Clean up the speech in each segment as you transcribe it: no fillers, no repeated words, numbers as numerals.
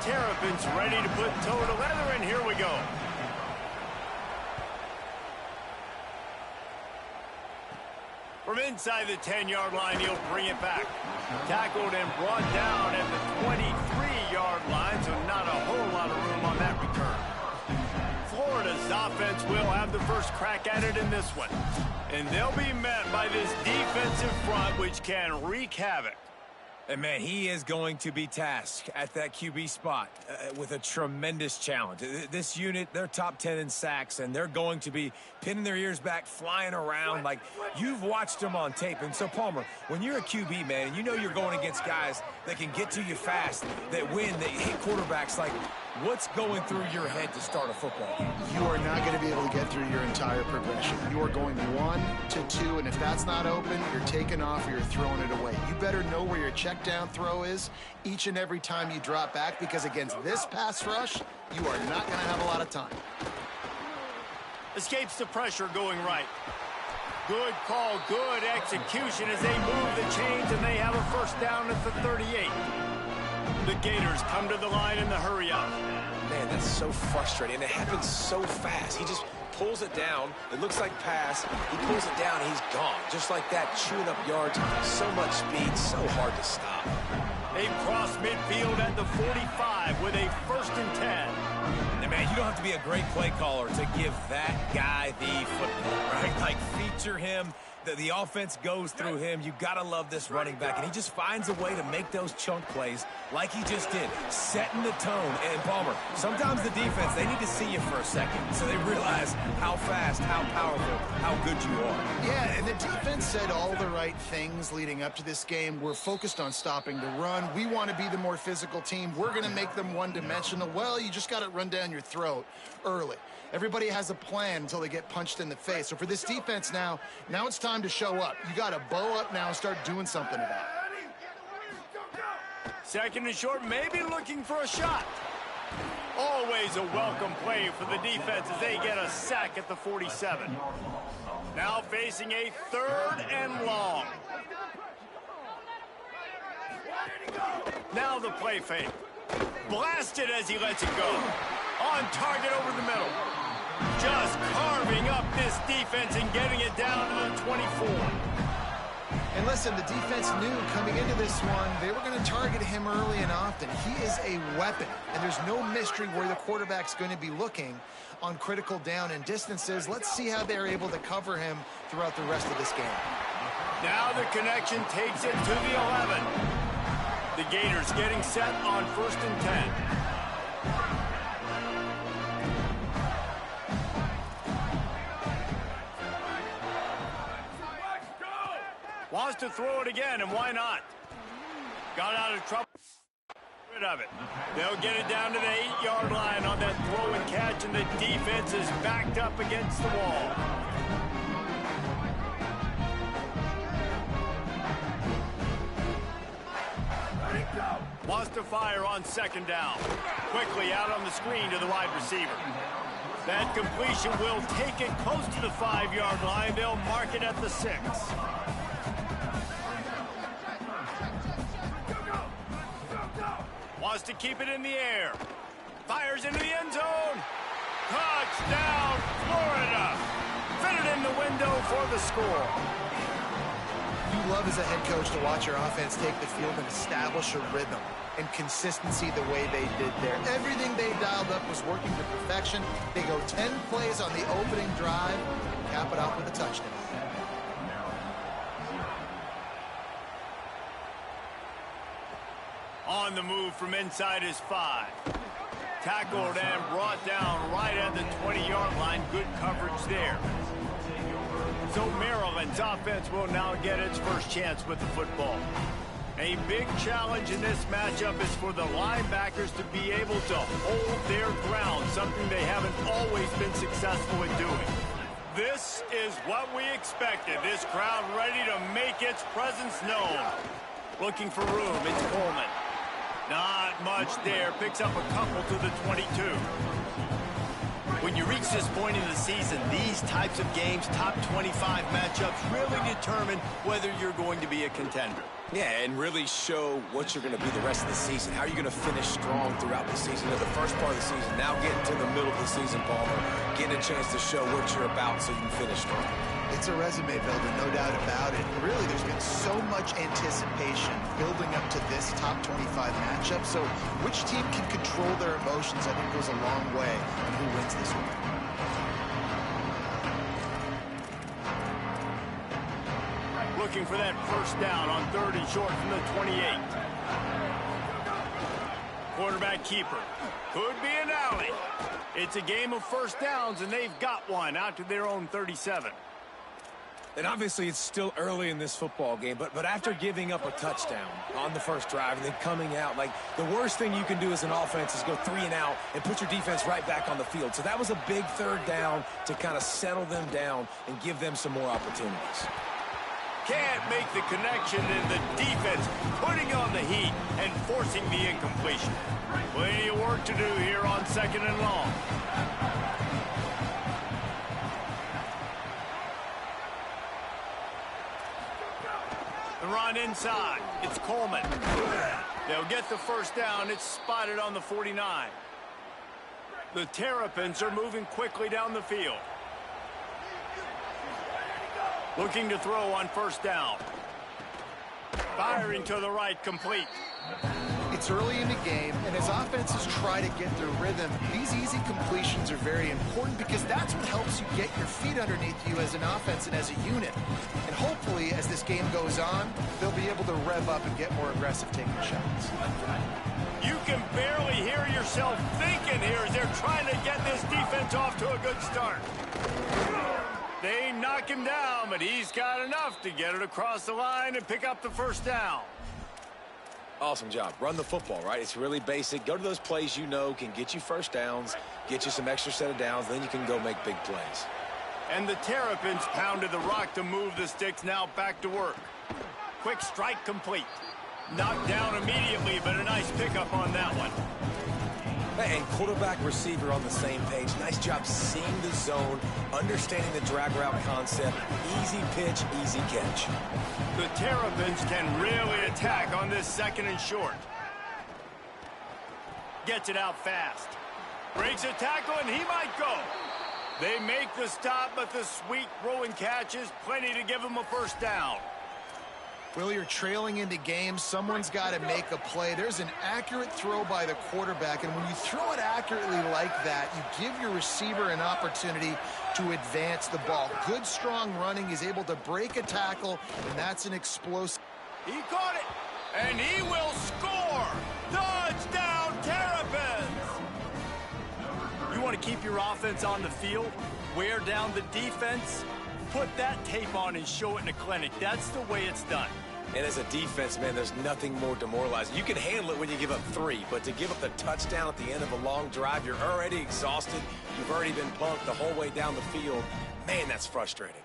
Terrapins ready to put toe to leather, and here we go. From inside the 10-yard line, he'll bring it back. Tackled and brought down at the 23-yard line, so not a whole lot of room on that return. Florida's offense will have the first crack at it in this one. And they'll be met by this defensive front, which can wreak havoc. And, man, he is going to be tasked at that QB spot with a tremendous challenge. This unit, they're top 10 in sacks, and they're going to be pinning their ears back, flying around like you've watched them on tape. And so, Palmer, when you're a QB, man, and you know you're going against guys that can get to you fast, that win, that hit quarterbacks, like, what's going through your head to start a football game? You are not going to be able to get through your entire progression. You are going 1 to 2, and if that's not open, you're taking off or you're throwing it away. You better know where your check down throw is each and every time you drop back, because against this pass rush, you are not going to have a lot of time. Escapes the pressure going right. Good call, good execution as they move the chains, and they have a first down at the 38. The Gators come to the line in the hurry up. Man, that's so frustrating, and it happens so fast. He just pulls it down. It looks like pass. He pulls it down, and he's gone. Just like that, chewing up yards. So much speed, so hard to stop. They cross midfield at the 45 with a 1st and 10. And, man, you don't have to be a great play caller to give that guy the football, right? Like, feature him. The offense goes through him. You got to love this running back, and he just finds a way to make those chunk plays like he just did, setting the tone. And, Palmer, sometimes the defense, they need to see you for a second so they realize how fast, how powerful, how good you are. Yeah, and the defense said all the right things leading up to this game. We're focused on stopping the run. We want to be the more physical team. We're going to make them one-dimensional. Well, you just got to run down your throat early. Everybody has a plan until they get punched in the face. So for this defense now it's time to show up. You got to bow up now and start doing something about it. 2nd and short, maybe looking for a shot. Always a welcome play for the defense as they get a sack at the 47. Now facing a 3rd and long. Now the play fake. Blasted as he lets it go. On target over the middle. Just carving up this defense and getting it down to the 24. And listen, the defense knew coming into this one, they were going to target him early and often. He is a weapon, and there's no mystery where the quarterback's going to be looking on critical down and distances. Let's see how they're able to cover him throughout the rest of this game. Now the connection takes it to the 11. The Gators getting set on 1st and 10. Wants to throw it again, and why not? Got out of trouble. Rid of it. They'll get it down to the 8-yard line on that throw and catch, and the defense is backed up against the wall. Wants to fire on 2nd down. Quickly out on the screen to the wide receiver. That completion will take it close to the 5-yard line. They'll mark it at the 6. Wants to keep it in the air. Fires into the end zone. Touchdown, Florida. Fit it in the window for the score. You love as a head coach to watch your offense take the field and establish a rhythm and consistency the way they did there. Everything they dialed up was working to perfection. They go 10 plays on the opening drive and cap it off with a touchdown. On the move from inside his 5. Tackled and brought down right at the 20-yard line. Good coverage there. So Maryland's offense will now get its first chance with the football. A big challenge in this matchup is for the linebackers to be able to hold their ground, something they haven't always been successful in doing. This is what we expected. This crowd ready to make its presence known. Looking for room, it's Coleman. Not much there. Picks up a couple to the 22. When you reach this point in the season, these types of games, top 25 matchups, really determine whether you're going to be a contender. Yeah, and really show what you're going to be the rest of the season. How are you going to finish strong throughout the season? At the first part of the season, now getting to the middle of the season, Palmer, getting a chance to show what you're about so you can finish strong. It's a resume builder, no doubt about it. Really, there's been so much anticipation building up to this top 25 matchup. So which team can control their emotions, I think, goes a long way in who wins this one. Looking for that first down on 3rd and short from the 28. Quarterback keeper. Could be an alley. It's a game of first downs, and they've got one out to their own 37. And obviously it's still early in this football game, but after giving up a touchdown on the first drive and then coming out, like, the worst thing you can do as an offense is go 3 and out and put your defense right back on the field. So that was a big 3rd down to kind of settle them down and give them some more opportunities. Can't make the connection, and the defense putting on the heat and forcing the incompletion. Plenty of work to do here on 2nd and long. The run inside. It's Coleman. They'll get the first down. It's spotted on the 49. The Terrapins are moving quickly down the field. Looking to throw on first down. Firing to the right, complete. It's early in the game, and as offenses try to get their rhythm, these easy completions are very important because that's what helps you get your feet underneath you as an offense and as a unit. And hopefully, as this game goes on, they'll be able to rev up and get more aggressive taking shots. You can barely hear yourself thinking here as they're trying to get this defense off to a good start. They knock him down, but he's got enough to get it across the line and pick up the first down. Awesome job. Run the football, right? It's really basic. Go to those plays you know can get you first downs, get you some extra set of downs, then you can go make big plays. And the Terrapins pounded the rock to move the sticks, now back to work. Quick strike complete. Knocked down immediately, but a nice pickup on that one. And quarterback, receiver on the same page. Nice job seeing the zone, understanding the drag route concept. Easy pitch, easy catch. The Terrapins can really attack on this 2nd and short. Gets it out fast. Breaks a tackle, and he might go. They make the stop, but the sweet throw and catch is plenty to give them a first down. Will, you're trailing into games. Someone's got to make a play. There's an accurate throw by the quarterback, and when you throw it accurately like that, you give your receiver an opportunity to advance the ball. Good, strong running. He's able to break a tackle, and that's an explosive. He caught it, and he will score. Touchdown, Terrapins! You want to keep your offense on the field? Wear down the defense? Put that tape on and show it in a clinic. That's the way it's done. And as a defense, man, there's nothing more demoralizing. You can handle it when you give up 3, but to give up the touchdown at the end of a long drive, you're already exhausted. You've already been punked the whole way down the field. Man, that's frustrating.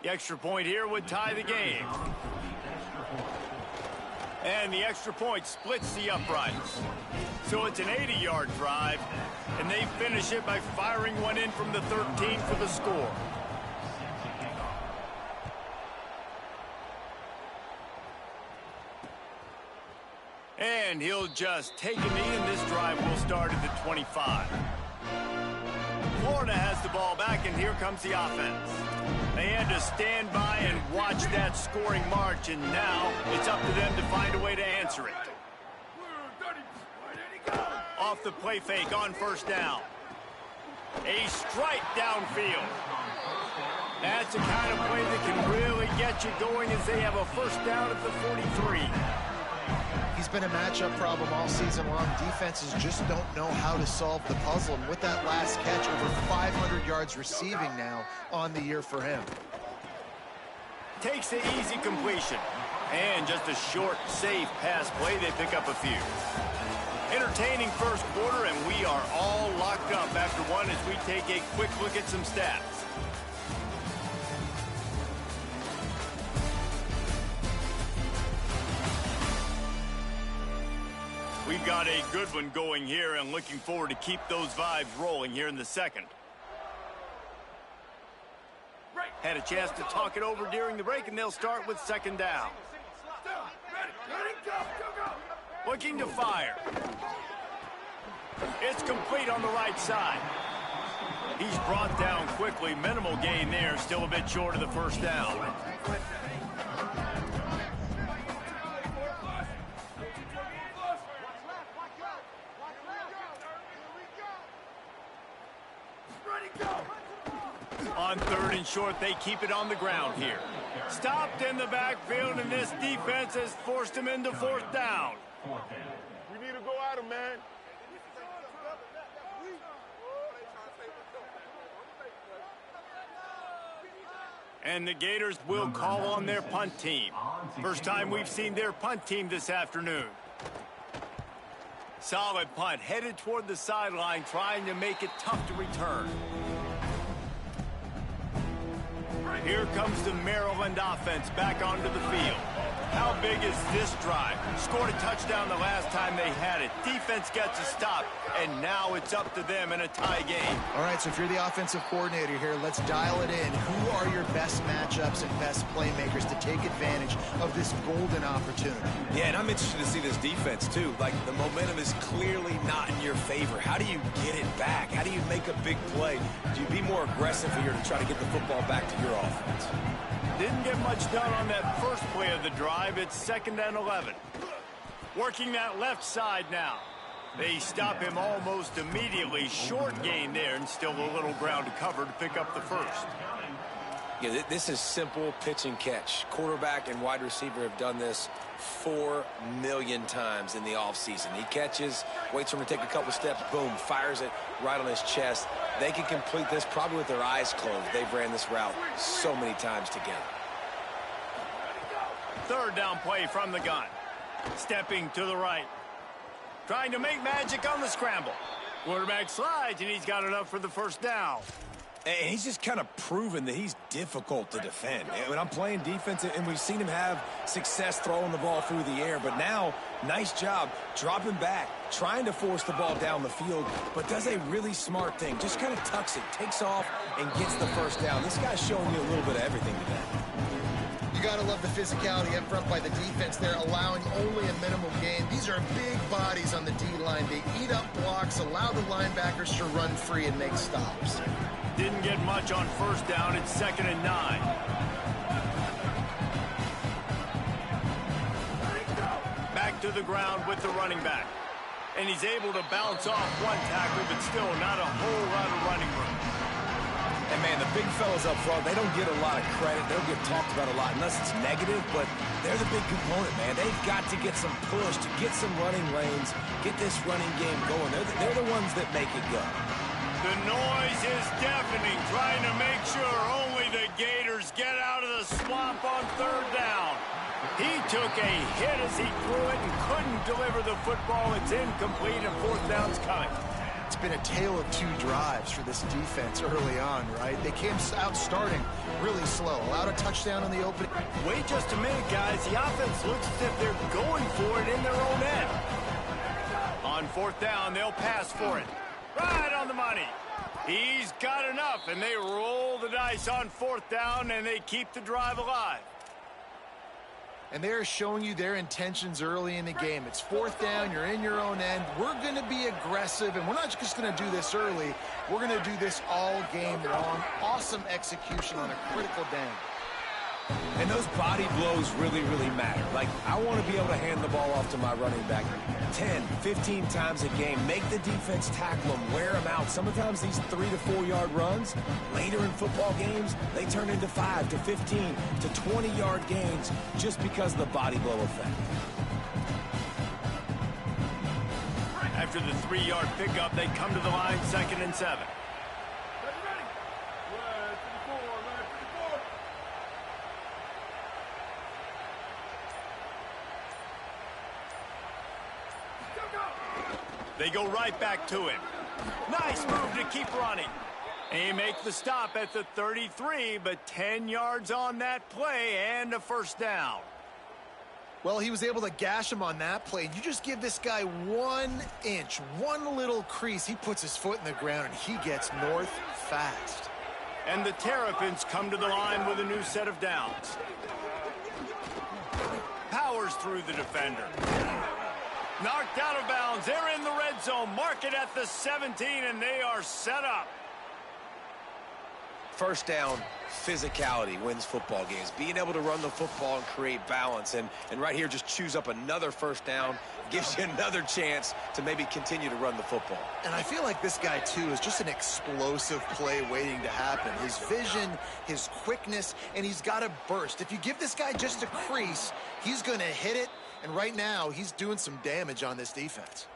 The extra point here would tie the game. And the extra point splits the uprights. So it's an 80-yard drive, and they finish it by firing one in from the 13 for the score. And he'll just take a knee, and this drive will start at the 25. Florida has the ball back, and here comes the offense. They had to stand by and watch that scoring march, and now it's up to them to find a way to answer it. Off the play fake on first down. A strike downfield. That's the kind of play that can really get you going as they have a first down at the 43. He's been a matchup problem all season long. Defenses just don't know how to solve the puzzle. And with that last catch, over 500 yards receiving now on the year for him. Takes the easy completion. And just a short, safe pass play. They pick up a few. Entertaining first quarter, and we are all locked up after one as we take a quick look at some stats. We've got a good one going here and looking forward to keep those vibes rolling here in the second. Had a chance to talk it over during the break, and they'll start with second down. Looking to fire. It's complete on the right side. He's brought down quickly. Minimal gain there. Still a bit short of the first down. On third and short, they keep it on the ground here. Stopped in the backfield, and this defense has forced him into fourth down. We need to go at him, man. And the Gators will call on their punt team. First time we've seen their punt team this afternoon. Solid punt, headed toward the sideline, trying to make it tough to return. Here comes the Maryland offense back onto the field. How big is this drive? Scored a touchdown the last time they had it. Defense gets a stop, and now it's up to them in a tie game. All right, so if you're the offensive coordinator here, let's dial it in. Who are your best matchups and best playmakers to take advantage of this golden opportunity? Yeah, and I'm interested to see this defense, too. Like, the momentum is clearly not in your favor. How do you get it back? How do you make a big play? Do you be more aggressive here to try to get the football back to your offense? Didn't get much done on that first play of the drive. It's 2nd and 11. Working that left side now. They stop him almost immediately. Short gain there, and still a little ground to cover to pick up the first. Yeah, this is simple pitch and catch. Quarterback and wide receiver have done this 4 million times in the offseason. He catches, waits for him to take a couple steps, boom, fires it right on his chest. They can complete this probably with their eyes closed. They've ran this route so many times together. Third down play from the gun. Stepping to the right. Trying to make magic on the scramble. Quarterback slides, and he's got enough for the first down. And he's just kind of proven that he's difficult to defend. When I'm playing defense, and we've seen him have success throwing the ball through the air, but now, nice job dropping back, trying to force the ball down the field, but does a really smart thing. Just kind of tucks it, takes off, and gets the first down. This guy's showing you a little bit of everything today. You got to love the physicality up front by the defense there, allowing only a minimum gain. These are big bodies on the D-line. They eat up blocks, allow the linebackers to run free and make stops. Didn't get much on first down. It's 2nd and 9. Back to the ground with the running back. And he's able to bounce off one tackle, but still not a whole lot of running room. And, man, the big fellas up front, they don't get a lot of credit. They don't get talked about a lot unless it's negative, but they're the big component, man. They've got to get some push, to get some running lanes, get this running game going. They're the ones that make it go. The noise is deafening, trying to make sure only the Gators get out of the swamp on third down. He took a hit as he threw it and couldn't deliver the football. It's incomplete, and fourth down's coming. It's been a tale of 2 drives for this defense early on, right? They came out starting really slow, allowed a touchdown on the opening. Wait just a minute, guys. The offense looks as if they're going for it in their own end. On fourth down, they'll pass for it. Right on the money. He's got enough, and they roll the dice on fourth down, and they keep the drive alive. And they're showing you their intentions early in the game. It's fourth down, you're in your own end. We're going to be aggressive, and we're not just going to do this early. We're going to do this all game long. Awesome execution on a critical down. And those body blows really, really matter. Like, I want to be able to hand the ball off to my running back 10, 15 times a game. Make the defense tackle them, wear them out. Sometimes these 3 to 4 yard runs, later in football games, they turn into 5 to 15 to 20 yard gains just because of the body blow effect. After the 3-yard pickup, they come to the line 2nd and 7. They go right back to him. Nice move to keep running. They make the stop at the 33, but 10 yards on that play and a first down. Well, he was able to gash him on that play. You just give this guy 1 inch, one little crease. He puts his foot in the ground, and he gets north fast. And the Terrapins come to the line with a new set of downs. Powers through the defender. Knocked out of bounds. They're in the red zone. Mark it at the 17, and they are set up. First down, physicality wins football games. Being able to run the football and create balance. And right here, just choose up another first down. Gives you another chance to maybe continue to run the football. And I feel like this guy, too, is just an explosive play waiting to happen. His vision, his quickness, and he's got a burst. If you give this guy just a crease, he's going to hit it. And right now, he's doing some damage on this defense.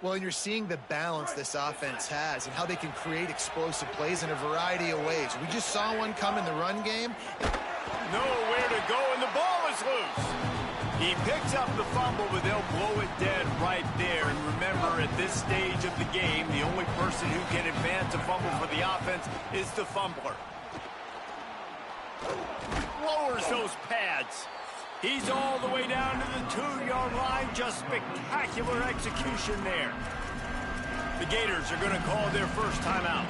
Well, and you're seeing the balance this offense has and how they can create explosive plays in a variety of ways. We just saw one come in the run game. Nowhere to go, and the ball is loose. He picks up the fumble, but they'll blow it dead right there. And remember, at this stage of the game, the only person who can advance a fumble for the offense is the fumbler. Lowers those pads. He's all the way down to the 2-yard line. Just spectacular execution there. The Gators are going to call their first timeout.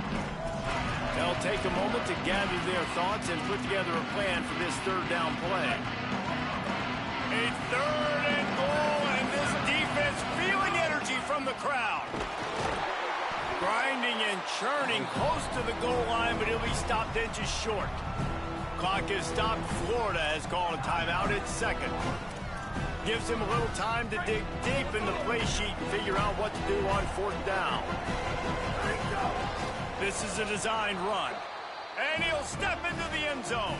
They'll take a moment to gather their thoughts and put together a plan for this 3rd down play. A 3rd and goal, and this defense feeling energy from the crowd. Grinding and churning close to the goal line, but he'll be stopped inches short. Clock is stopped. Florida has called a timeout at 2nd. Gives him a little time to dig deep in the play sheet and figure out what to do on 4th down. This is a designed run. And he'll step into the end zone.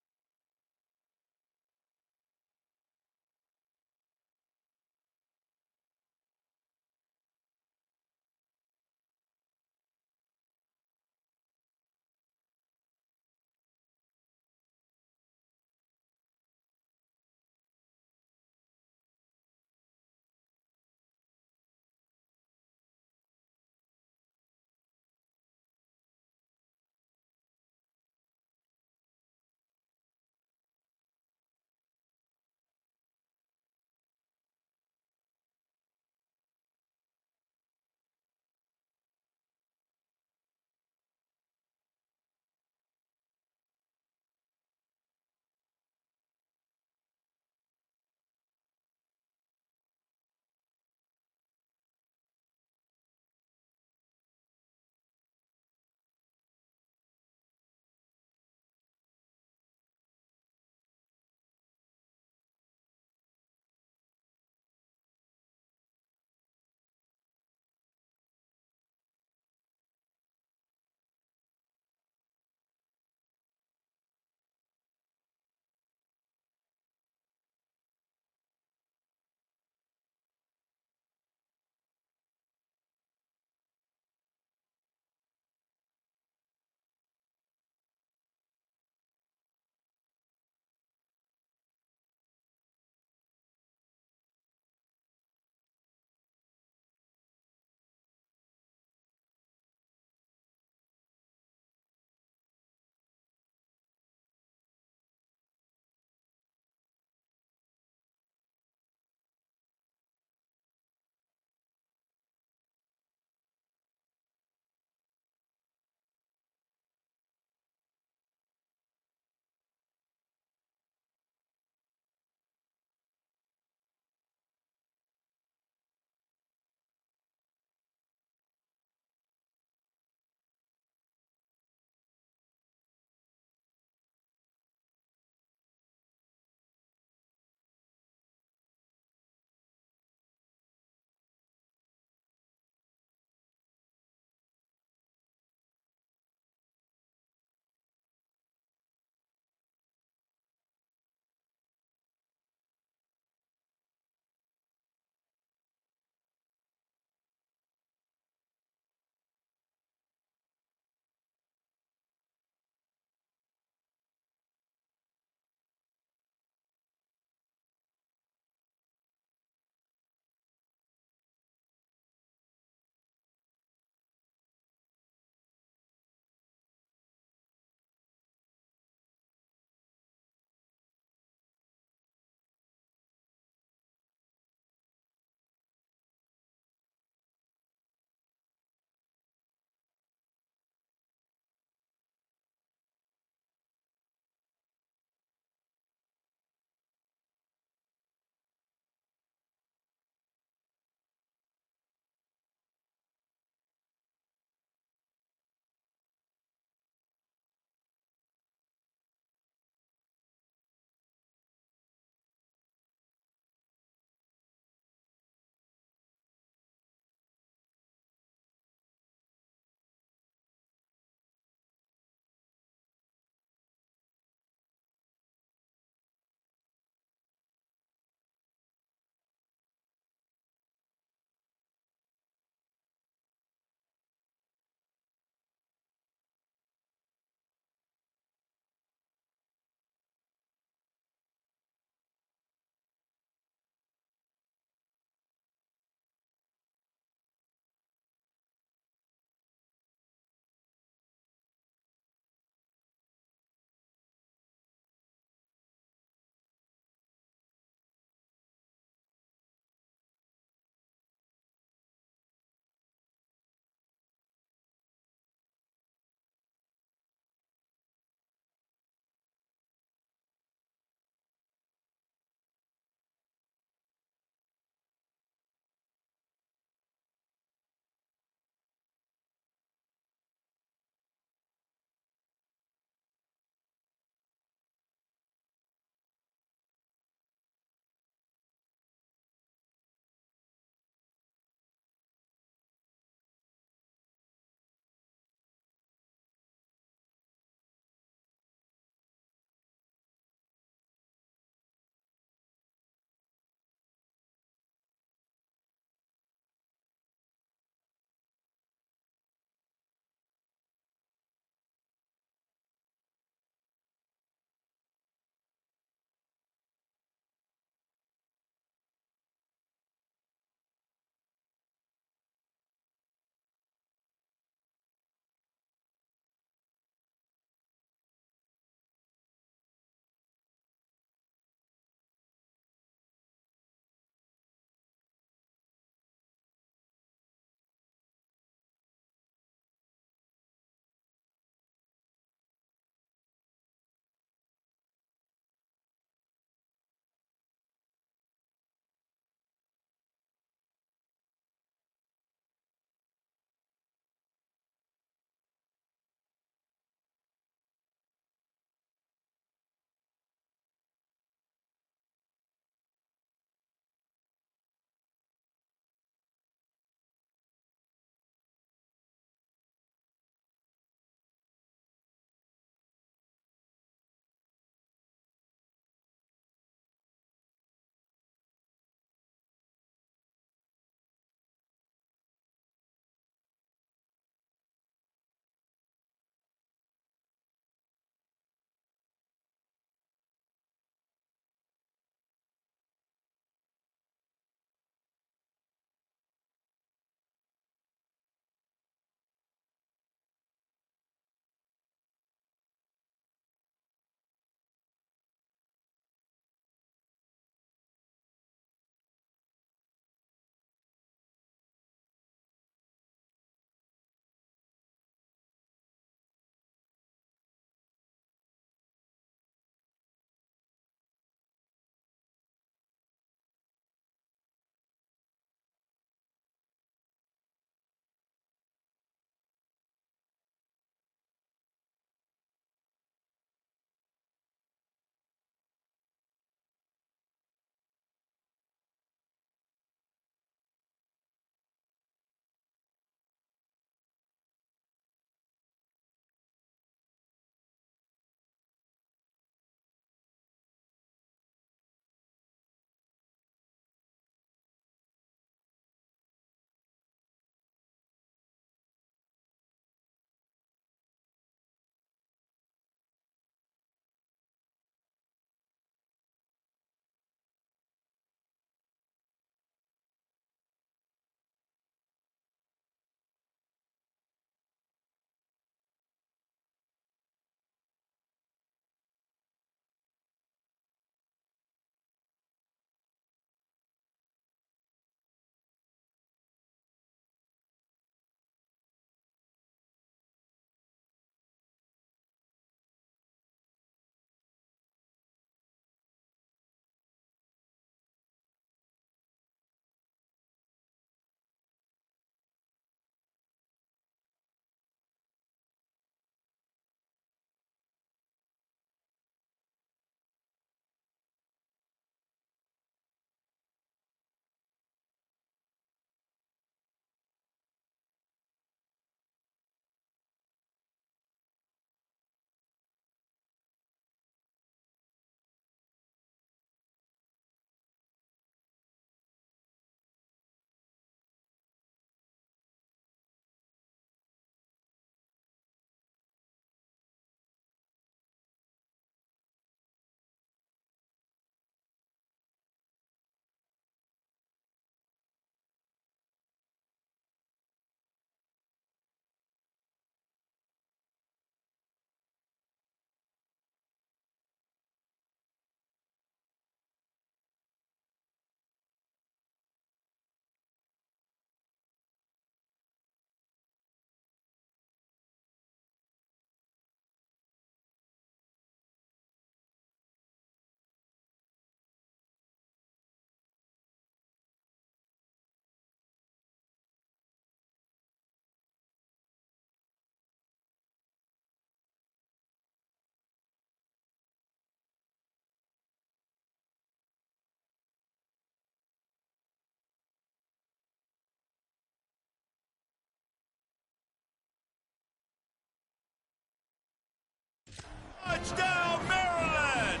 Touchdown, Maryland!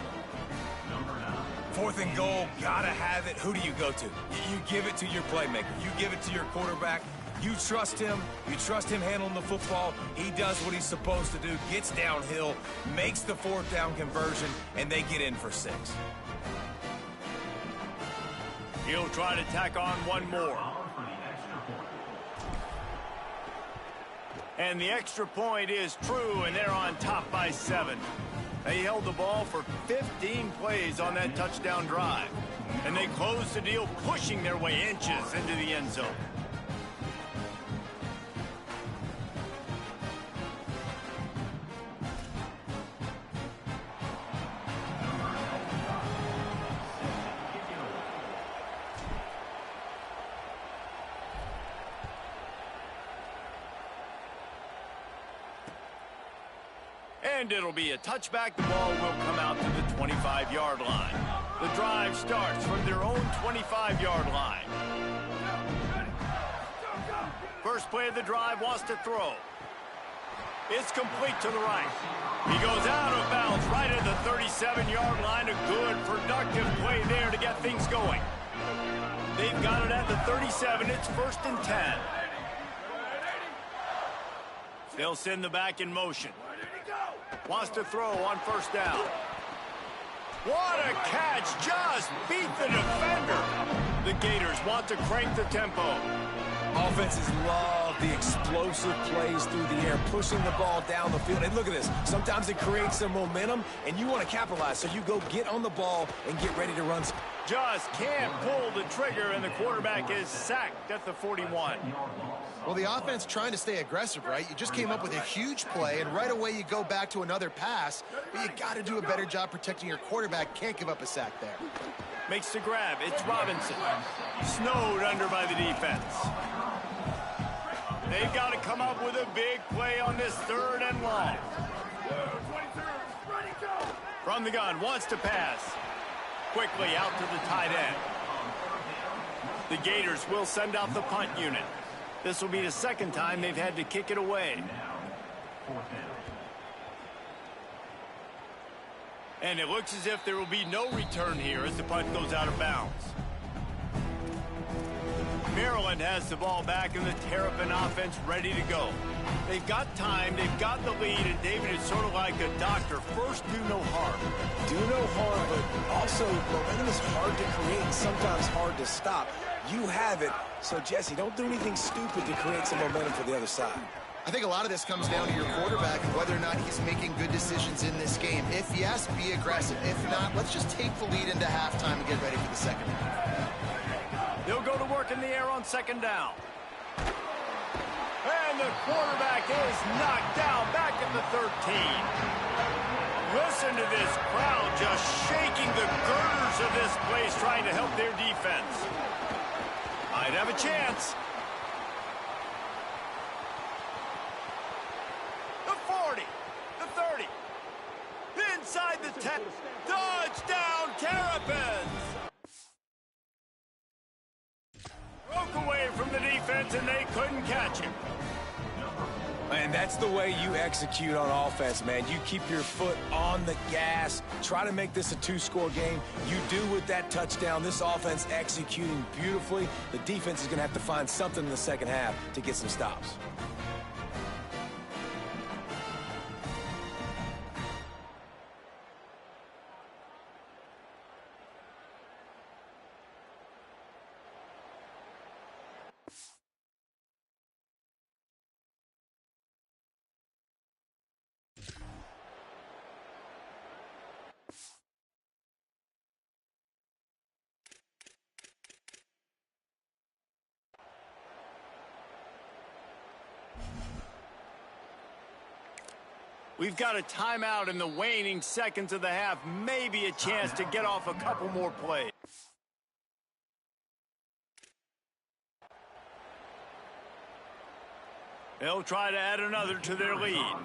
4th and goal, gotta have it. Who do you go to? You give it to your playmaker. You give it to your quarterback. You trust him. You trust him handling the football. He does what he's supposed to do, gets downhill, makes the 4th down conversion, and they get in for 6. He'll try to tack on one more. And the extra point is true, and they're on top by 7. They held the ball for 15 plays on that touchdown drive. And they closed the deal, pushing their way inches into the end zone. And it'll be a touchback. The ball will come out to the 25-yard line. The drive starts from their own 25-yard line. First play of the drive, wants to throw. It's complete to the right. He goes out of bounds right at the 37-yard line. A good, productive play there to get things going. They've got it at the 37. It's 1st and 10. They'll send the back in motion. Wants to throw on 1st down. What a catch! Just beat the defender. The Gators want to crank the tempo. Offenses love the explosive plays through the air, pushing the ball down the field. And look at this. Sometimes it creates some momentum, and you want to capitalize. So you go get on the ball and get ready to run. Just can't pull the trigger, and the quarterback is sacked at the 41. Well, the offense trying to stay aggressive, right? You just came up with a huge play, and right away you go back to another pass. But you got to do a better job protecting your quarterback. Can't give up a sack there. Makes the grab. It's Robinson. Snowed under by the defense. They've got to come up with a big play on this 3rd and long. From the gun, wants to pass. Quickly out to the tight end. The Gators will send out the punt unit. This will be the 2nd time they've had to kick it away. And it looks as if there will be no return here as the punt goes out of bounds. Maryland has the ball back and the Terrapin offense ready to go. They've got time, they've got the lead, and David is sort of like a doctor. First, do no harm. Do no harm, but also momentum is hard to create and sometimes hard to stop. You have it, so Jesse, don't do anything stupid to create some momentum for the other side. I think a lot of this comes down to your quarterback and whether or not he's making good decisions in this game. If yes, be aggressive. If not, let's just take the lead into halftime and get ready for the 2nd half. They'll go to work in the air on 2nd down. And the quarterback is knocked down back at the 13. Listen to this crowd just shaking the girders of this place trying to help their defense. Might have a chance. The 40, the 30, inside the 10. Touchdown, Terrapins! Broke away from the defense, and they couldn't catch him. And that's the way you execute on offense, man. You keep your foot on the gas. Try to make this a 2-score game. You do with that touchdown. This offense executing beautifully. The defense is going to have to find something in the 2nd half to get some stops. We've got a timeout in the waning seconds of the half. Maybe a chance to get off a couple more plays. They'll try to add another to their lead.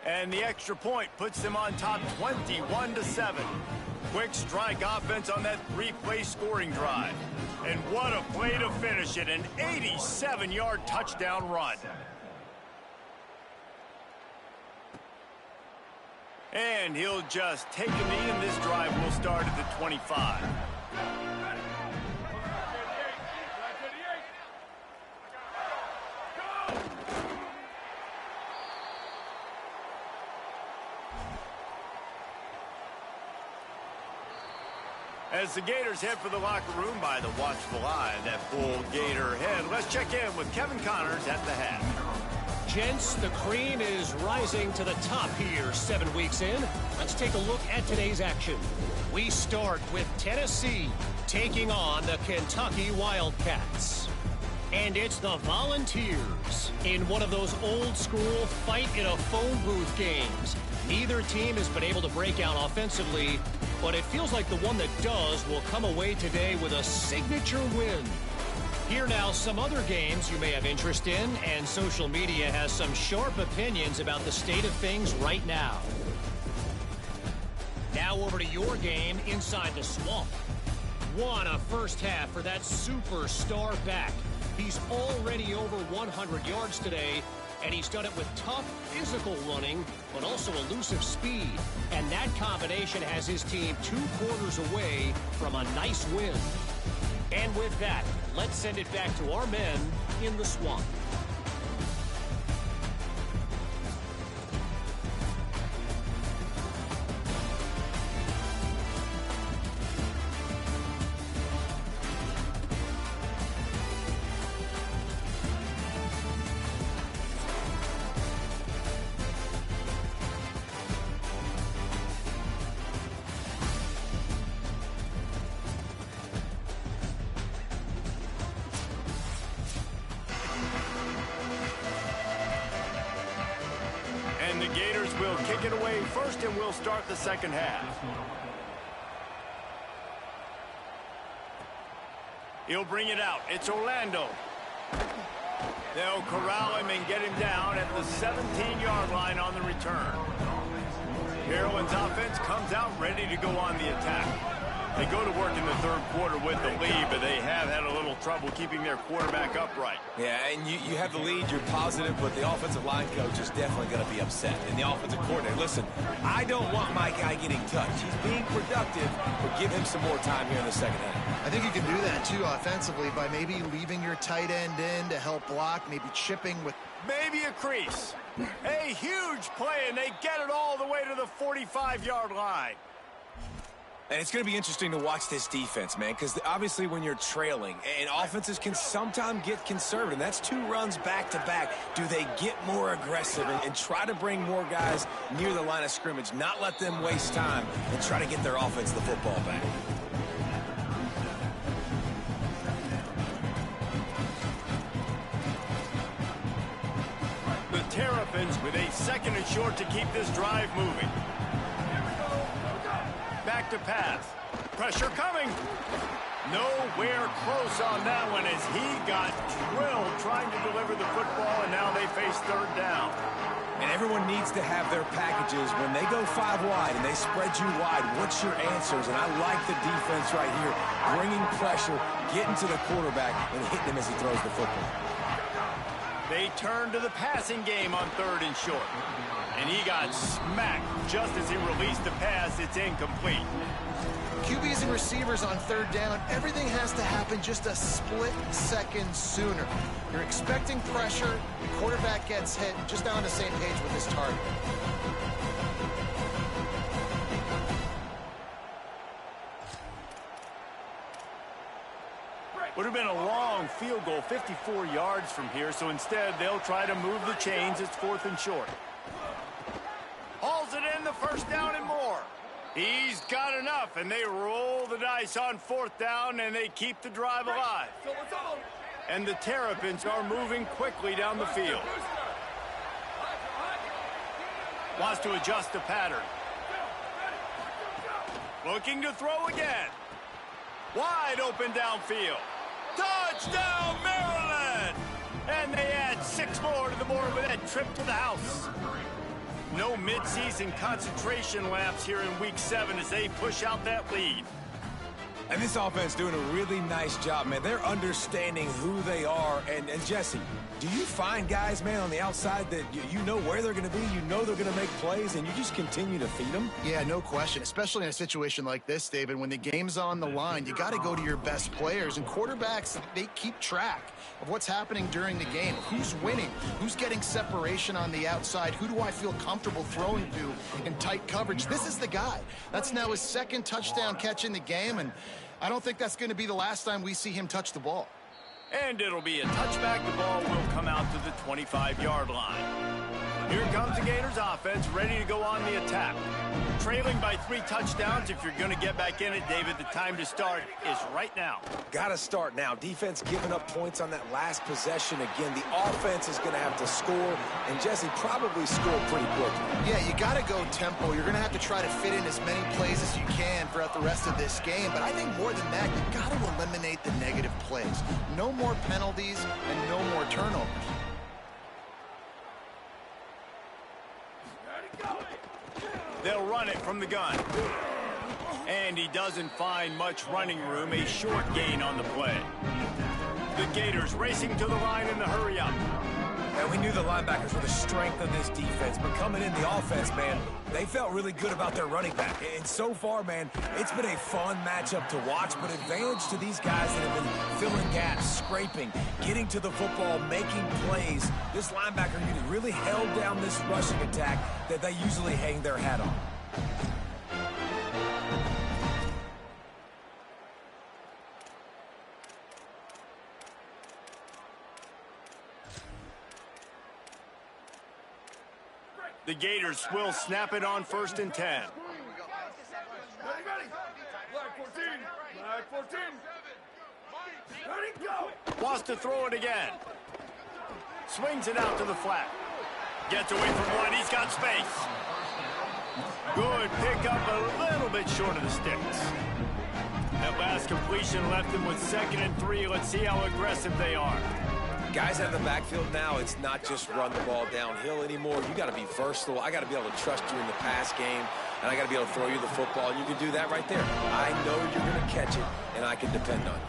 And the extra point puts them on top 21-7. Quick strike offense on that three-play scoring drive. And what a play to finish it, an 87-yard touchdown run. And he'll just take a knee, and this drive will start at the 25. As the Gators head for the locker room by the watchful eye, that full Gator head. Let's check in with Kevin Connors at the hat. Gents, the cream is rising to the top here 7 weeks in. Let's take a look at today's action. We start with Tennessee taking on the Kentucky Wildcats. And it's the Volunteers in one of those old-school fight-in-a-phone-booth games. Neither team has been able to break out offensively, but it feels like the one that does will come away today with a signature win. Here now some other games you may have interest in, and social media has some sharp opinions about the state of things right now. Now over to your game inside the swamp. What a first half for that superstar back. He's already over 100 yards today, and he's done it with tough physical running, but also elusive speed. And that combination has his team 2 quarters away from a nice win. And with that, let's send it back to our men in the swamp. And the Gators will kick it away first, and we'll start the second half. He'll bring it out. It's Orlando. They'll corral him and get him down at the 17-yard line on the return. Maryland's offense comes out ready to go on the attack. They go to work in the third quarter with the lead, but they have had a little trouble keeping their quarterback upright. Yeah, and you have the lead, you're positive, but the offensive line coach is definitely going to be upset. And the offensive coordinator, listen, I don't want my guy getting touched. He's being productive, but give him some more time here in the second half. I think you can do that, too, offensively, by maybe leaving your tight end in to help block, maybe chipping with... Maybe a crease. A huge play, and they get it all the way to the 45-yard line. And it's going to be interesting to watch this defense, man, because obviously when you're trailing, and offenses can sometimes get conservative. That's 2 runs back-to-back. Do they get more aggressive and try to bring more guys near the line of scrimmage, not let them waste time, and try to get their offense the football back? The Terrapins with a second and short to keep this drive moving. Back to pass. Pressure coming. Nowhere close on that one as he got drilled trying to deliver the football, and now they face third down. And everyone needs to have their packages. When they go 5 wide and they spread you wide, what's your answers? And I like the defense right here, bringing pressure, getting to the quarterback, and hitting him as he throws the football. They turn to the passing game on third and short. And he got smacked just as he released the pass. It's incomplete. QBs and receivers on third down, everything has to happen just a split second sooner. You're expecting pressure, the quarterback gets hit, just not on the same page with his target. Would have been a long field goal, 54 yards from here, so instead they'll try to move the chains. It's 4th and short. Hauls it in, the first down and more. He's got enough, and they roll the dice on 4th down, and they keep the drive alive. And the Terrapins are moving quickly down the field. Wants to adjust the pattern. Looking to throw again. Wide open downfield. Touchdown, Maryland! And they add 6 more to the board with that trip to the house. No mid-season concentration laps here in Week 7 as they push out that lead. And this offense doing a really nice job, man. They're understanding who they are. And Jesse, do you find guys, man, on the outside that you know where they're going to be, you know they're going to make plays, and you just continue to feed them? Yeah, no question, especially in a situation like this, David. When the game's on the line, you got to go to your best players. And quarterbacks, they keep track of what's happening during the game. Who's winning? Who's getting separation on the outside? Who do I feel comfortable throwing to in tight coverage? This is the guy. That's now his second touchdown catch in the game, and I don't think that's going to be the last time we see him touch the ball. And it'll be a touchback. The ball will come out to the 25-yard line. Here comes the Gators offense, ready to go on the attack. Trailing by 3 touchdowns. If you're going to get back in it, David, the time to start is right now. Got to start now. Defense giving up points on that last possession. Again, the offense is going to have to score, and Jesse probably score pretty quickly. Yeah, you got to go tempo. You're going to have to try to fit in as many plays as you can throughout the rest of this game. But I think more than that, you got to eliminate the negative plays. No more penalties and no more turnovers. They'll run it from the gun. And he doesn't find much running room. A short gain on the play. The Gators racing to the line in the hurry up. And we knew the linebackers were the strength of this defense, but coming in the offense, man, they felt really good about their running back. And so far, man, it's been a fun matchup to watch, but advantage to these guys that have been filling gaps, scraping, getting to the football, making plays. This linebacker unit really held down this rushing attack that they usually hang their hat on. The Gators will snap it on 1st and 10. Ready. Flag 14. Flag 14. Ready, go. Wants to throw it again. Swings it out to the flat. Gets away from one. He's got space. Good pickup, a little bit short of the sticks. That last completion left him with 2nd and 3. Let's see how aggressive they are. Guys out of the backfield now, it's not just run the ball downhill anymore. You got to be versatile. I got to be able to trust you in the pass game, and I got to be able to throw you the football. And you can do that right there. I know you're going to catch it, and I can depend on you.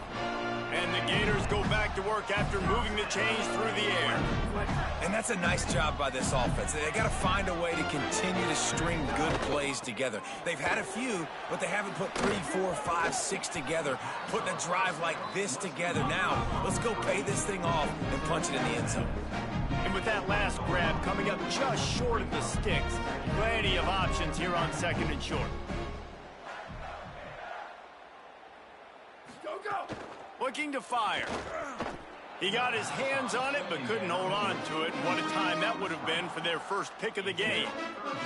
And the Gators go back to work after moving the chains through the air. And that's a nice job by this offense. They got to find a way to continue to string good plays together. They've had a few, but they haven't put 3, 4, 5, 6 together, putting a drive like this together. Now, let's go pay this thing off and punch it in the end zone. And with that last grab coming up just short of the sticks, plenty of options here on 2nd and short. Go. Looking to fire. He got his hands on it, but couldn't hold on to it. What a time that would have been for their first pick of the game.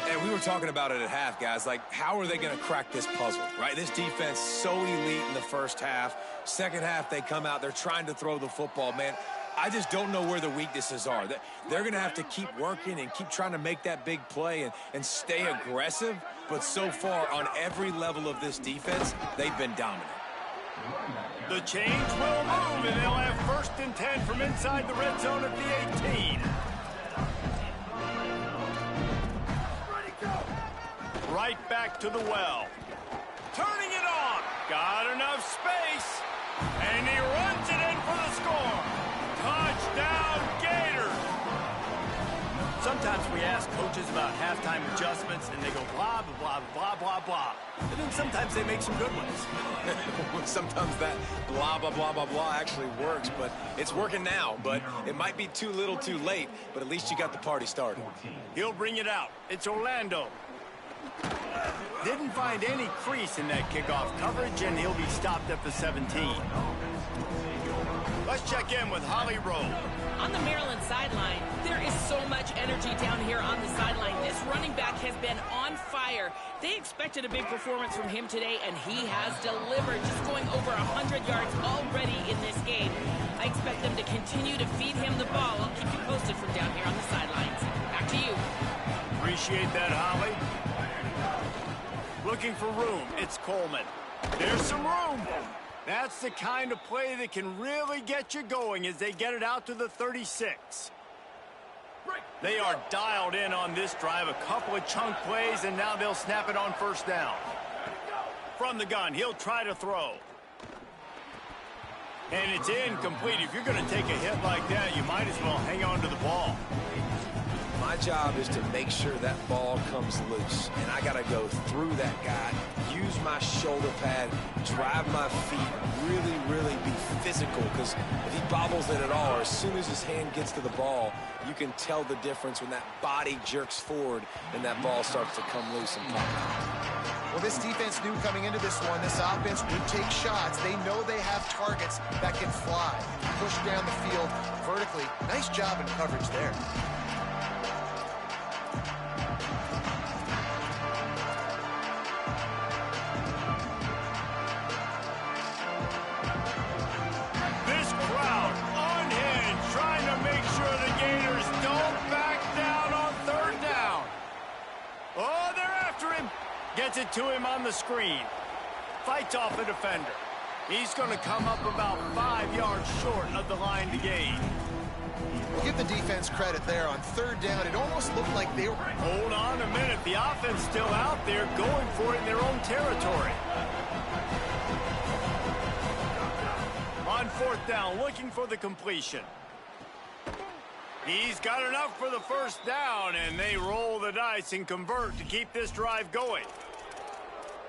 And we were talking about it at half, guys. Like, how are they going to crack this puzzle, right? This defense so elite in the first half. Second half, they come out. They're trying to throw the football, man. I just don't know where the weaknesses are. They're going to have to keep working and keep trying to make that big play and stay aggressive. But so far, on every level of this defense, they've been dominant. The change will move, and they'll have 1st and 10 from inside the red zone at the 18. Ready, go. Right back to the well. Turning it on. Got enough space. And he runs it in for the score. Touchdown, Gators. Sometimes we ask coaches about halftime adjustments, and they go blah, blah, blah, blah, blah. And then sometimes they make some good ones. Sometimes that blah, blah, blah, blah, blah actually works, but it's working now. But it might be too little too late, but at least you got the party started. He'll bring it out. It's Orlando. Didn't find any crease in that kickoff coverage, and he'll be stopped at the 17. Let's check in with Holly Rowe. On the Maryland sideline, there is so much energy down here on the sideline. This running back has been on fire. They expected a big performance from him today, and he has delivered, just going over 100 yards already in this game. I expect them to continue to feed him the ball. I'll keep you posted from down here on the sidelines. Back to you. Appreciate that, Holly. Looking for room. It's Coleman. There's some room. That's the kind of play that can really get you going as they get it out to the 36. They are dialed in on this drive. A couple of chunk plays, and now they'll snap it on first down. From the gun, he'll try to throw. And it's incomplete. If you're going to take a hit like that, you might as well hang on to the ball. My job is to make sure that ball comes loose, and I got to go through that guy, use my shoulder pad, drive my feet, really be physical, because if he bobbles it at all, or as soon as his hand gets to the ball, you can tell the difference when that body jerks forward and that ball starts to come loose and pop out. Well, this defense knew coming into this one, this offense would take shots. They know they have targets that can fly, push down the field vertically. Nice job in coverage there. Gets it to him on the screen. Fights off a defender. He's going to come up about 5 yards short of the line to gain. We'll give the defense credit there on third down. It almost looked like they were... Hold on a minute. The offense still out there going for it in their own territory. On fourth down, looking for the completion. He's got enough for the first down, and they roll the dice and convert to keep this drive going.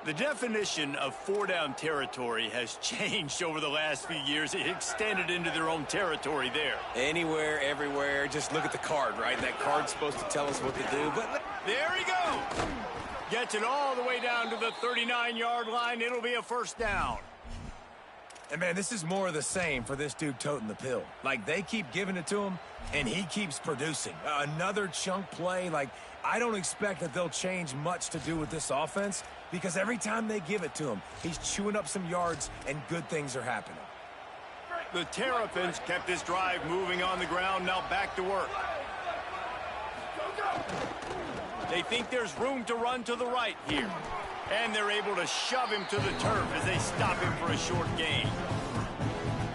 The definition of four-down territory has changed over the last few years. It extended into their own territory there. Anywhere, everywhere, just look at the card, right? That card's supposed to tell us what to do, but... There he goes! Gets it all the way down to the 39-yard line. It'll be a first down. And, man, this is more of the same for this dude toting the pill. Like, they keep giving it to him, and he keeps producing. Another chunk play. Like, I don't expect that they'll change much to do with this offense, because every time they give it to him, he's chewing up some yards, and good things are happening. The Terrapins kept this drive moving on the ground. Now back to work. They think there's room to run to the right here. And they're able to shove him to the turf as they stop him for a short gain.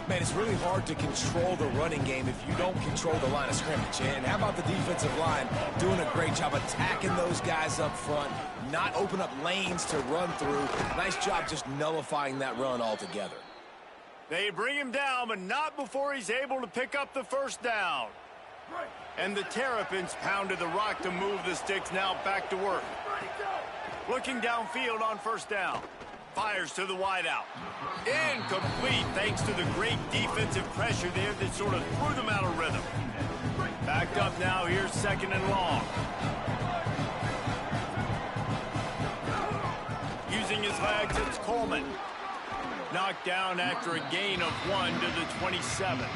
Man, it's really hard to control the running game if you don't control the line of scrimmage. And how about the defensive line doing a great job attacking those guys up front, not open up lanes to run through. Nice job just nullifying that run altogether. They bring him down, but not before he's able to pick up the first down. And the Terrapins pounded the rock to move the sticks. Now back to work. Looking downfield on first down. Fires to the wideout. Incomplete thanks to the great defensive pressure there that sort of threw them out of rhythm. Backed up now, here's second and long. Using his legs, it's Coleman. Knocked down after a gain of 1 to the 27.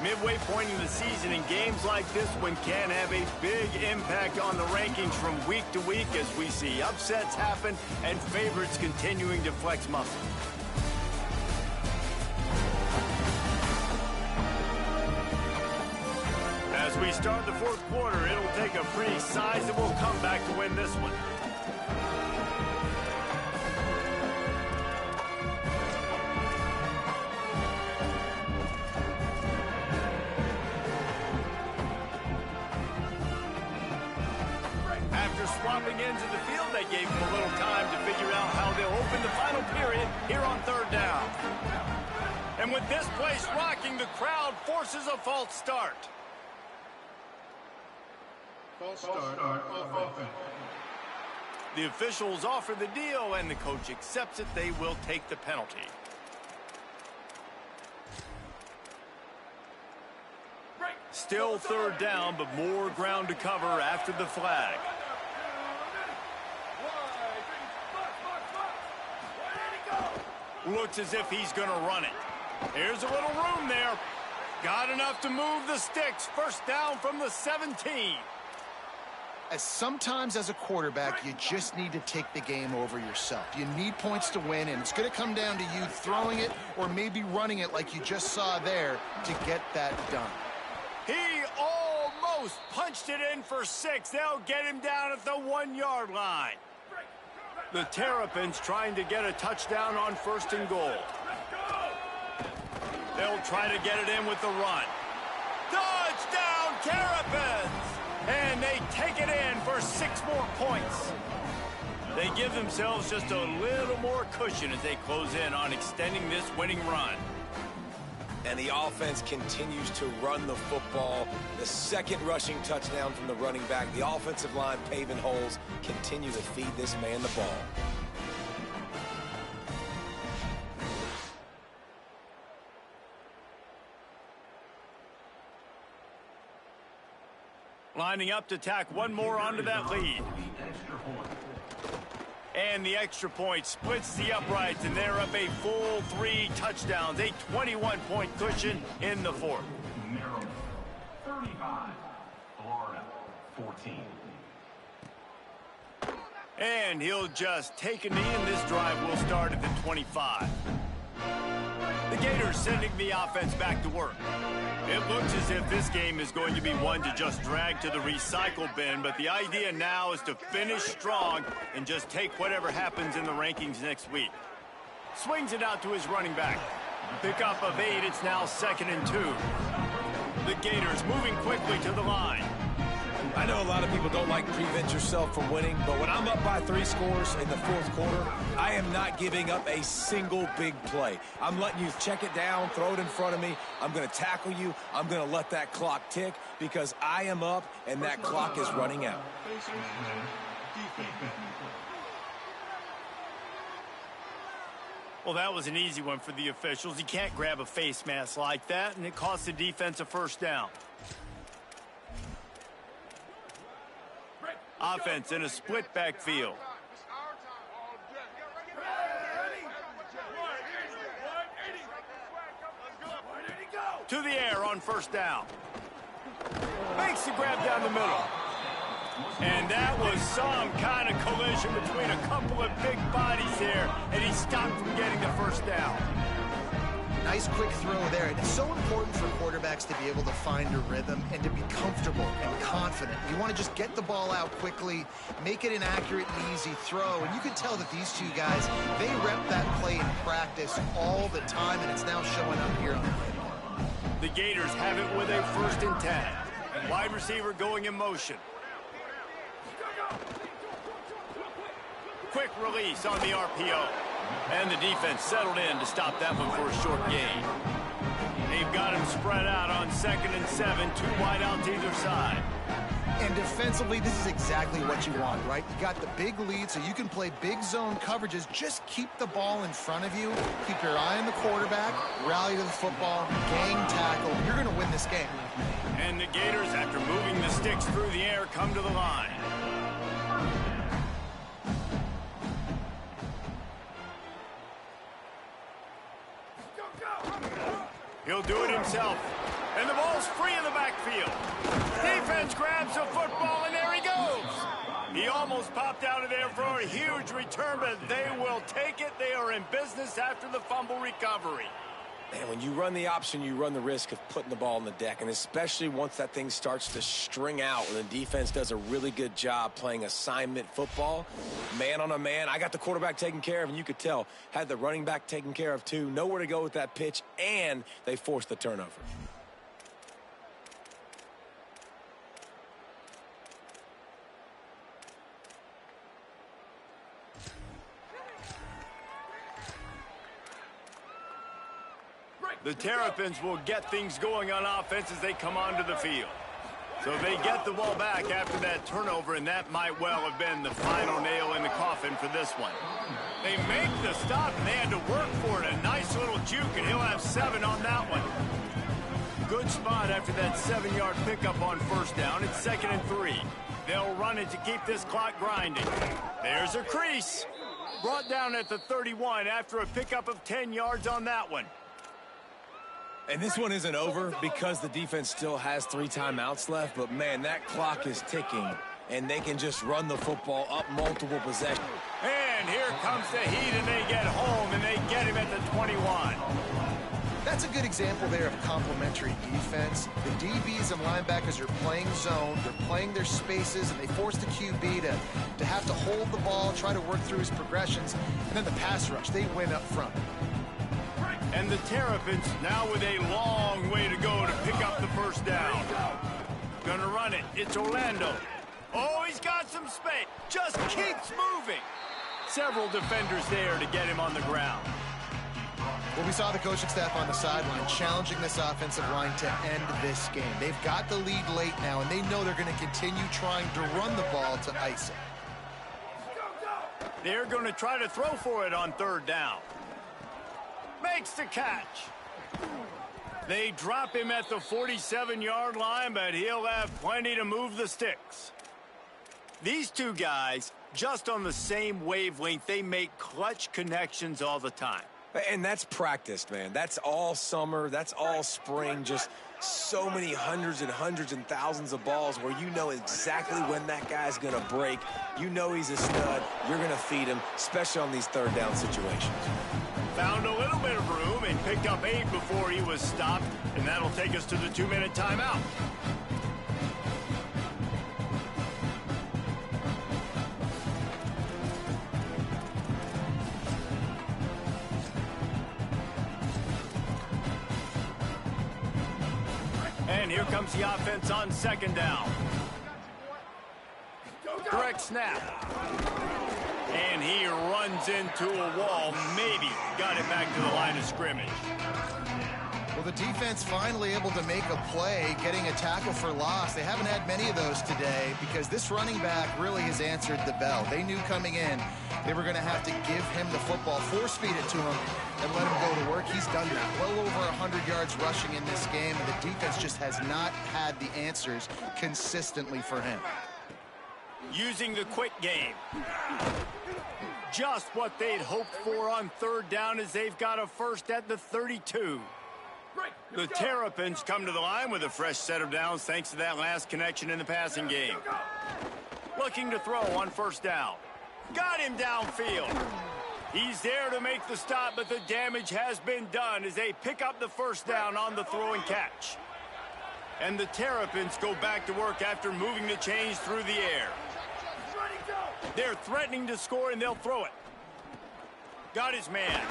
Midway point in the season, and games like this one can have a big impact on the rankings from week to week as we see upsets happen and favorites continuing to flex muscle. As we start the fourth quarter, it'll take a pretty sizable comeback to win this one. Swapping ends of the field, they gave him a little time to figure out how they'll open the final period here on third down. And with this place rocking, the crowd forces a false start. False start off offense. The officials offer the deal, and the coach accepts it. They will take the penalty. Still third down, but more ground to cover after the flag. Looks as if he's going to run it. Here's a little room there. Got enough to move the sticks. First down from the 17. As sometimes as a quarterback, you just need to take the game over yourself. You need points to win, and it's going to come down to you throwing it or maybe running it like you just saw there to get that done. He almost close. Punched it in for 6. They'll get him down at the 1-yard line. The Terrapins trying to get a touchdown on 1st and goal. They'll try to get it in with the run. Touchdown, Terrapins! And they take it in for 6 more points. They give themselves just a little more cushion as they close in on extending this winning run. And the offense continues to run the football. The second rushing touchdown from the running back. The offensive line paving holes. Continue to feed this man the ball. Lining up to tack one more onto that lead. And the extra point splits the uprights, and they're up a full 3 touchdowns, a 21-point cushion in the 4th. Maryland, 35. Florida, 14. And he'll just take a knee, and this drive will start at the 25. The Gators sending the offense back to work. It looks as if this game is going to be one to just drag to the recycle bin, but the idea now is to finish strong and just take whatever happens in the rankings next week. Swings it out to his running back. Pickup of 8, it's now 2nd and 2. The Gators moving quickly to the line. I know a lot of people don't like prevent yourself from winning, but when I'm up by 3 scores in the 4th quarter, I am not giving up a single big play. I'm letting you check it down, throw it in front of me. I'm going to tackle you. I'm going to let that clock tick because I am up and that clock is running out. Well, that was an easy one for the officials. You can't grab a face mask like that, and it costs the defense a 1st down. Offense in a split backfield. To the air on 1st down. Makes the grab down the middle. And that was some kind of collision between a couple of big bodies there, and he stopped from getting the 1st down. Nice quick throw there. And it's so important for quarterbacks to be able to find a rhythm and to be comfortable and confident. You want to just get the ball out quickly, make it an accurate and easy throw. And you can tell that these 2 guys, they rep that play in practice all the time, and it's now showing up here on the field. The Gators have it with a 1st and 10. Wide receiver going in motion. Quick release on the RPO. And the defense settled in to stop that one for a short gain. They've got him spread out on 2nd and 7, 2 wide out to either side. And defensively, this is exactly what you want, right? You got the big lead, so you can play big zone coverages. Just keep the ball in front of you. Keep your eye on the quarterback. Rally to the football. Gang tackle. You're going to win this game. And the Gators, after moving the sticks through the air, come to the line. He'll do it himself. And the ball's free in the backfield. Defense grabs the football, and there he goes. He almost popped out of there for a huge return, but they will take it. They are in business after the fumble recovery. Man, when you run the option, you run the risk of putting the ball on the deck, and especially once that thing starts to string out and the defense does a really good job playing assignment football, man on a man. I got the quarterback taken care of, and you could tell, had the running back taken care of too. Nowhere to go with that pitch, and they forced the turnover. The Terrapins will get things going on offense as they come onto the field. So they get the ball back after that turnover, and that might well have been the final nail in the coffin for this one. They make the stop, and they had to work for it. A nice little juke, and he'll have 7 on that one. Good spot after that 7-yard pickup on 1st down. It's 2nd and 3. They'll run it to keep this clock grinding. There's a crease. Brought down at the 31 after a pickup of 10 yards on that one. And this one isn't over because the defense still has 3 timeouts left, but man, that clock is ticking, and they can just run the football up multiple possessions. And here comes the heat, and they get home, and they get him at the 21. That's a good example there of complementary defense. The DBs and linebackers are playing zone, they're playing their spaces, and they force the QB to have to hold the ball, try to work through his progressions, and then the pass rush, they win up front. And the Terrapins now with a long way to go to pick up the first down. Gonna run it. It's Orlando. Oh, he's got some space. Just keeps moving. Several defenders there to get him on the ground. Well, we saw the coaching staff on the sideline challenging this offensive line to end this game. They've got the lead late now, and they know they're going to continue trying to run the ball to ice it. They're going to try to throw for it on third down. Makes the catch. They drop him at the 47-yard line, but he'll have plenty to move the sticks. These two guys, just on the same wavelength, they make clutch connections all the time. And that's practiced, man. That's all summer. That's all spring. Just so many hundreds and hundreds and thousands of balls where you know exactly when that guy's going to break. You know he's a stud. You're going to feed him, especially on these third down situations. Found a little bit of room and picked up 8 before he was stopped, and that'll take us to the 2-minute timeout. And here comes the offense on second down. Direct snap. And he runs into a wall. Maybe got it back to the line of scrimmage. Well, the defense finally able to make a play, getting a tackle for loss. They haven't had many of those today because this running back really has answered the bell. They knew coming in they were going to have to give him the football, force-feed it to him, and let him go to work. He's done that. Well over 100 yards rushing in this game, and the defense just has not had the answers consistently for him. Using the quick game. Just what they'd hoped for on third down as they've got a first at the 32. The Terrapins come to the line with a fresh set of downs thanks to that last connection in the passing game. Looking to throw on first down. Got him downfield. He's there to make the stop, but the damage has been done as they pick up the first down on the throw and catch. And the Terrapins go back to work after moving the chains through the air. They're threatening to score, and they'll throw it. Got his man.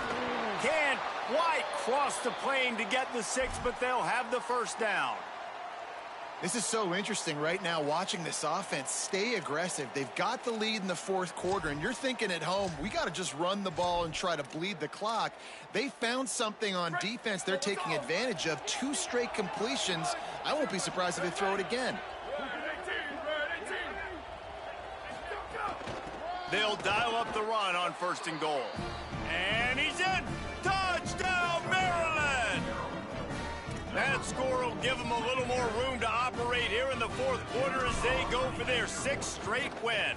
Can't quite cross the plane to get the 6, but they'll have the first down. This is so interesting right now, watching this offense stay aggressive. They've got the lead in the fourth quarter, and you're thinking at home, we got to just run the ball and try to bleed the clock. They found something on defense they're taking advantage of. 2 straight completions. I won't be surprised if they throw it again. They'll dial up the run on first and goal. And he's in. Touchdown, Maryland! That score will give them a little more room to operate here in the fourth quarter as they go for their 6th straight win.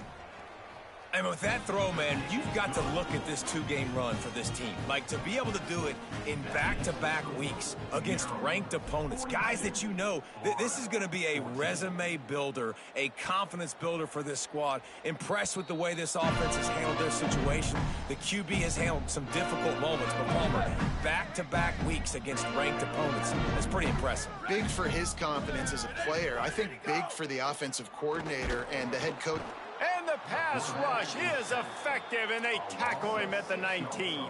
And with that throw, man, you've got to look at this 2-game run for this team. Like, to be able to do it in back-to-back weeks against ranked opponents, guys that you know, this is going to be a resume builder, a confidence builder for this squad. Impressed with the way this offense has handled their situation. The QB has handled some difficult moments, but Palmer, back-to-back weeks against ranked opponents. That's pretty impressive. Big for his confidence as a player. I think big for the offensive coordinator and the head coach. And the pass rush is effective, and they tackle him at the 19.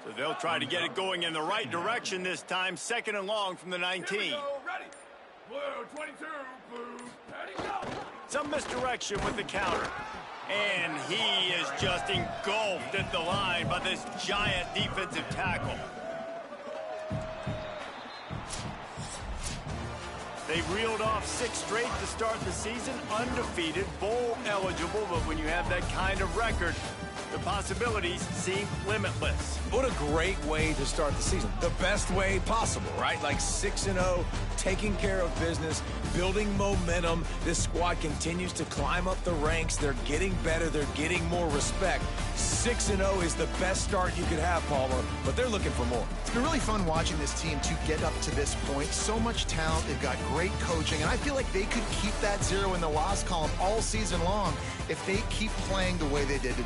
So they'll try to get it going in the right direction this time. 2nd and long from the 19. Ready. Blue 22, blue, ready, go. Some misdirection with the counter. And he is just engulfed at the line by this giant defensive tackle. They reeled off 6 straight to start the season, undefeated, bowl eligible, but when you have that kind of record, the possibilities seem limitless. What a great way to start the season. The best way possible, right? Like 6-0, taking care of business, building momentum. This squad continues to climb up the ranks. They're getting better. They're getting more respect. 6-0 is the best start you could have, Palmer, but they're looking for more. It's been really fun watching this team to get up to this point. So much talent. They've got great coaching, and I feel like they could keep that 0 in the loss column all season long if they keep playing the way they did today.